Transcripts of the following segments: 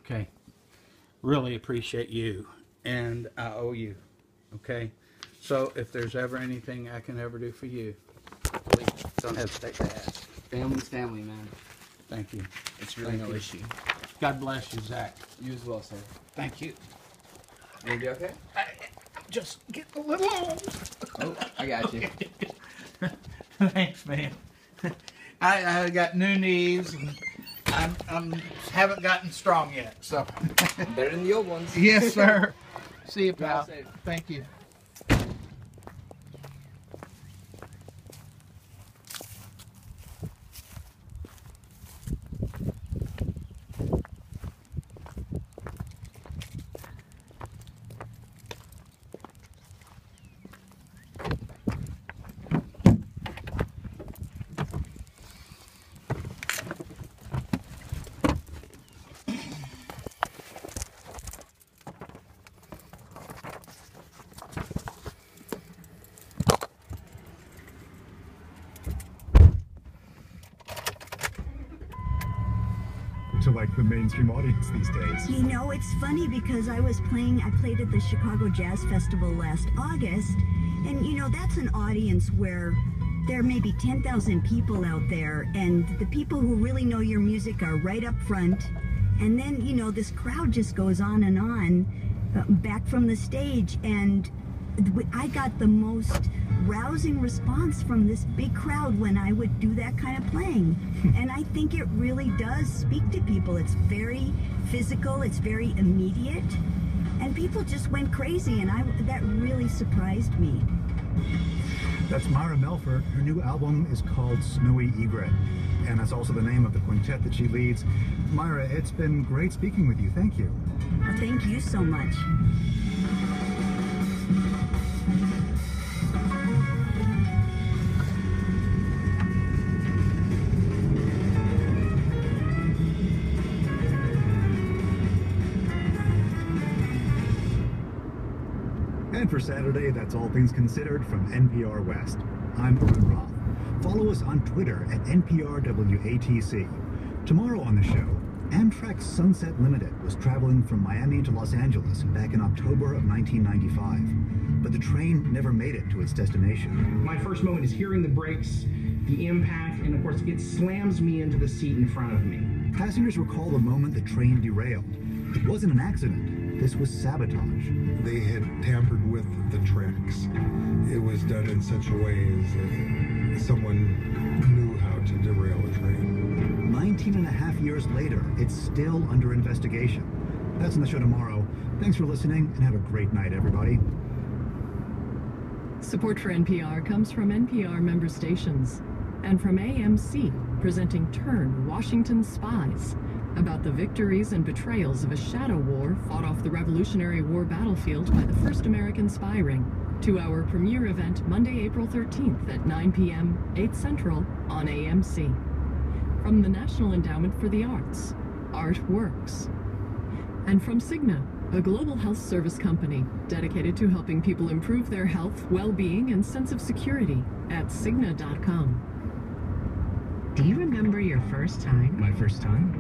Okay. Really appreciate you, and I owe you. Okay. So if there's ever anything I can ever do for you, please don't hesitate to ask. Family's family, man. Thank you. It's really Thank no you. issue. God bless you, Zach. You as well, sir. Thank you. You gonna be okay? I'm just getting a little old. Oh, I got you. Thanks, man. I got new knees, and I'm haven't gotten strong yet. So. Better than the old ones. Yes, sir. See you, pal. Drive safe. Thank you. To like the mainstream audience these days. You know, it's funny because I played at the Chicago Jazz Festival last August, and you know, that's an audience where there may be 10,000 people out there, and the people who really know your music are right up front, and then, you know, this crowd just goes on and on, back from the stage, and I got the most rousing response from this big crowd when I would do that kind of playing. And I think it really does speak to people. It's very physical, it's very immediate, and people just went crazy, and that really surprised me. That's Myra Melford. Her new album is called Snowy Egret, and that's also the name of the quintet that she leads. Myra, it's been great speaking with you. Thank you. Well, thank you so much. And for Saturday, that's All Things Considered from NPR West. I'm Arun Roth. Follow us on Twitter at NPRWATC. Tomorrow on the show, Amtrak's Sunset Limited was traveling from Miami to Los Angeles back in October of 1995. But the train never made it to its destination. My first moment is hearing the brakes, the impact, and of course it slams me into the seat in front of me. Passengers recall the moment the train derailed. It wasn't an accident. This was sabotage. They had tampered with the tracks. It was done in such a way as if someone knew how to derail a train. 19 and a half years later, it's still under investigation. That's on the show tomorrow. Thanks for listening, and have a great night, everybody. Support for NPR comes from NPR member stations and from AMC, presenting Turn, Washington Spies, about the victories and betrayals of a shadow war fought off the Revolutionary War battlefield by the first American spy ring. 2-hour premiere event Monday, April 13th at 9 p.m., 8 Central on AMC. From the National Endowment for the Arts, Art Works. And from Cigna, a global health service company dedicated to helping people improve their health, well-being, and sense of security at Cigna.com. Do you remember your first time? My first time?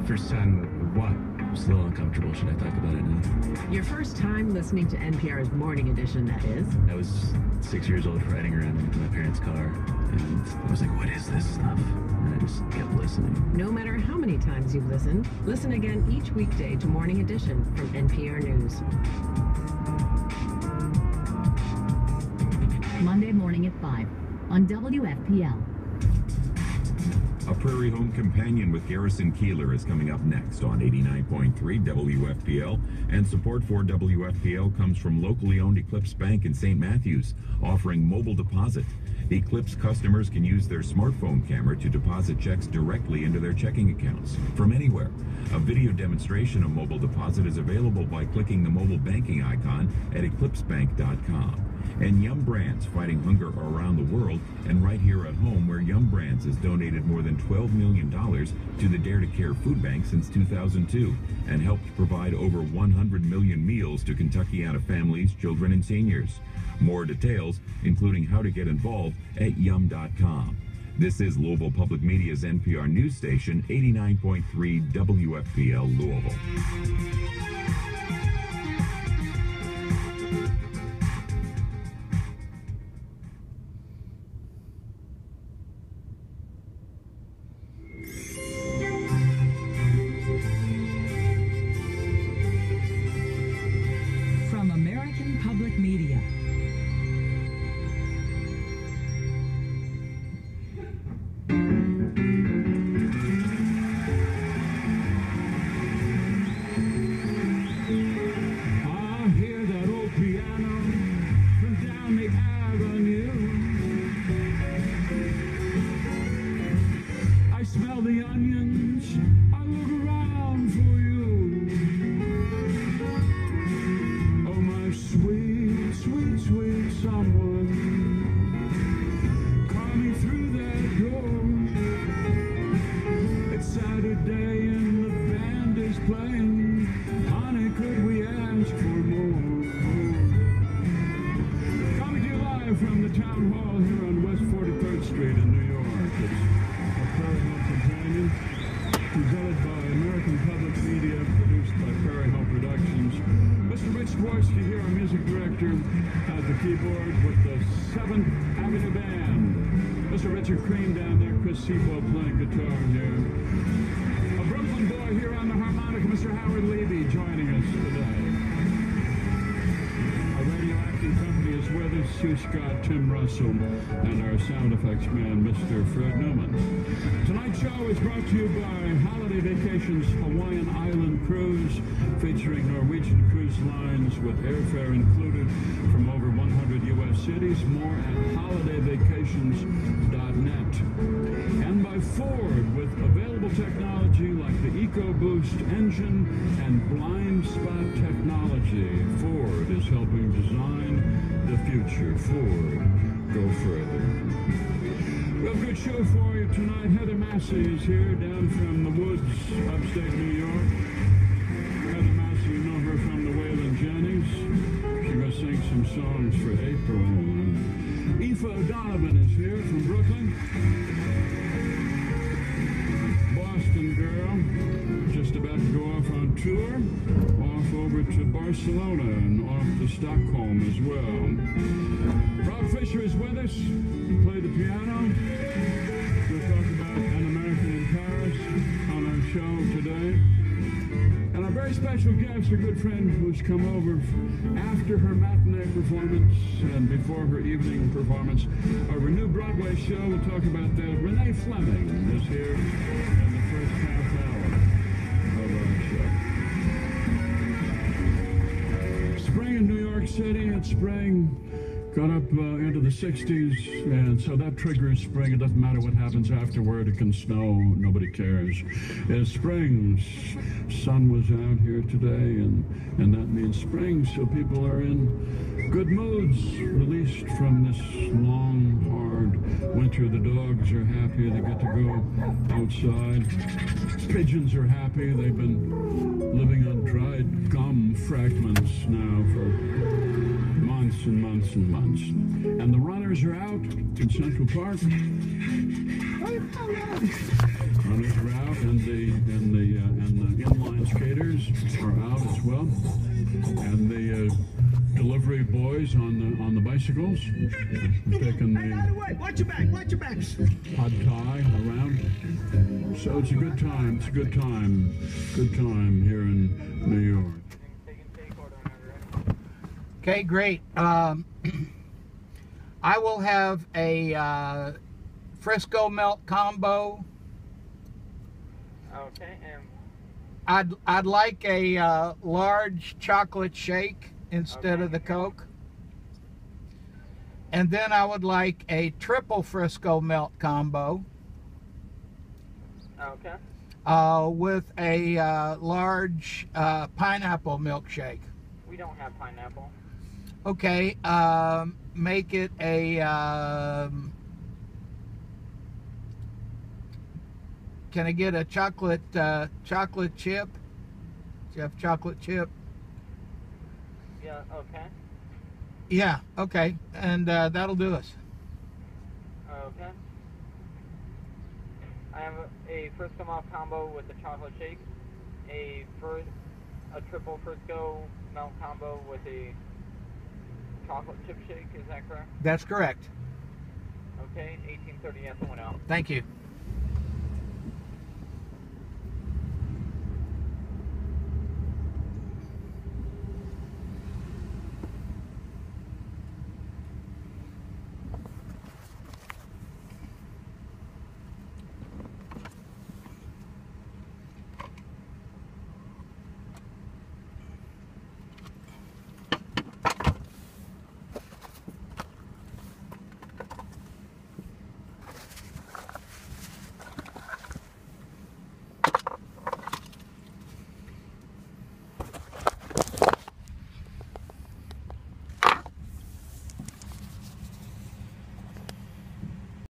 First time of what? I'm a little uncomfortable. Should I talk about it now? Your first time listening to NPR's Morning Edition, that is. I was 6 years old, riding around in my parents' car, and I was like, what is this stuff? And I just kept listening. No matter how many times you've listened, listen again each weekday to Morning Edition from NPR News. Monday morning at 5 on WFPL. A Prairie Home Companion with Garrison Keillor is coming up next on 89.3 WFPL, and support for WFPL comes from locally owned Eclipse Bank in St. Matthews, offering mobile deposit. Eclipse customers can use their smartphone camera to deposit checks directly into their checking accounts from anywhere. A video demonstration of mobile deposit is available by clicking the mobile banking icon at eclipsebank.com. And Yum Brands, fighting hunger around the world and right here at home, where Yum Brands has donated more than $12 million to the Dare to Care Food Bank since 2002 and helped provide over 100 million meals to Kentuckiana families, children, and seniors. More details, including how to get involved, at yum.com. This is Louisville Public Media's NPR news station, 89.3 WFPL Louisville. From American Public Media. I hear that old piano from down the avenue. I smell the onions, I look around for you. Oh, my sweet, sweet, sweet someone, coming through that door. It's Saturday and the band is playing. Honey, could we ask for more? Coming to you live from the town hall here on West 43rd Street in New York. It's a Prairie Home Companion, presented by American Public Media, produced by Prairie Home Productions. Mr. Rich Dworsky here, our music director, at the keyboard with the 7th Avenue Band. Mr. Richard Cream down there, Chris Sebo playing guitar here. A Brooklyn boy here on the harmonica, Mr. Howard Levy, joining us today. Our radioactive company is with us, Sue Scott, Tim Russell, and our sound effects man, Mr. Fred Newman. Tonight's show is brought to you by Holiday Vacations Hawaiian Island Cruise, featuring Norwegian Cruise Lines with airfare included from over 100 U.S. cities. More at holidayvacations.net. And by Ford, with available technology like the EcoBoost engine and blind spot technology. Ford is helping design the future. Ford, go further. We have a good show for you tonight. Heather Massey is here down from the woods, upstate New York. Heather Massey, you know her from the Waylon Jennings. She's going to sing some songs for April. And Aoife O'Donovan is here from Brooklyn. Boston girl, just about to go off on tour, off over to Barcelona and off to Stockholm as well. Rob Fisher is with us, play the piano. We'll talk about An American in Paris on our show today. And our very special guest, our good friend who's come over after her matinee performance and before her evening performance, our new Broadway show. We'll talk about that. Renee Fleming is here in the first half hour of our show. Spring in New York City, it's spring. Got up into the 60s, and so that triggers spring. It doesn't matter what happens afterward. It can snow. Nobody cares. It's spring. Sun was out here today, and that means spring, so people are in good moods, released from this long, hard winter. The dogs are happy. They get to go outside. Pigeons are happy. They've been living on dried gum fragments now for months and months and months. And the runners are out in Central Park. Runners are out, and the inline skaters are out as well. And the delivery boys on the bicycles, taking the watch your back, watch your back. Pad Thai around. So it's a good time. It's a good time here in New York. Okay, great. I will have a Frisco Melt combo. Okay, and I'd like a large chocolate shake instead of the Coke. And then I would like a triple Frisco Melt combo. Okay. With a large pineapple milkshake. We don't have pineapple. Okay, make it a, can I get a chocolate chip? Do you have chocolate chip? Yeah, okay. Yeah, okay, and that'll do us. Okay. I have a Frisco Malt combo with the chocolate shake, a triple Frisco Malt combo with a chocolate chip shake. Is that correct? That's correct. Okay, 1830 at the window. Thank you.